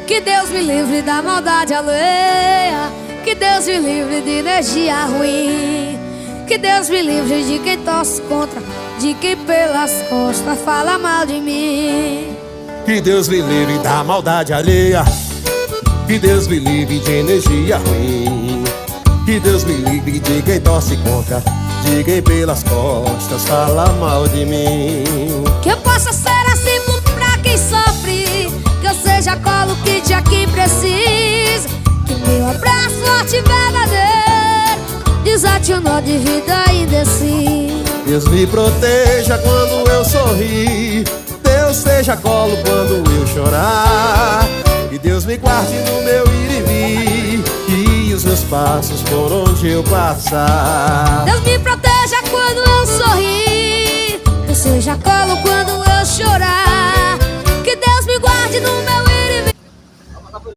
Que Deus me livre da maldade alheia, que Deus me livre de energia ruim, que Deus me livre de quem torce contra, de quem pelas costas fala mal de mim. Que Deus me livre da maldade alheia, que Deus me livre de energia ruim, que Deus me livre de quem torce contra, de quem pelas costas fala mal de mim. Que eu possa ser assim pra quem sofre, que eu seja colo kit a quem precisa, que meu abraço forte e verdadeiro desate o nó de vida indeciso. Deus me proteja quando eu sorrir, Deus seja colo quando eu chorar, e Deus me guarde no meu ir e vir, e os meus passos por onde eu passar. Deus me proteja quando eu sorrir, Deus seja colo quando eu chorar, que Deus me guarde no meu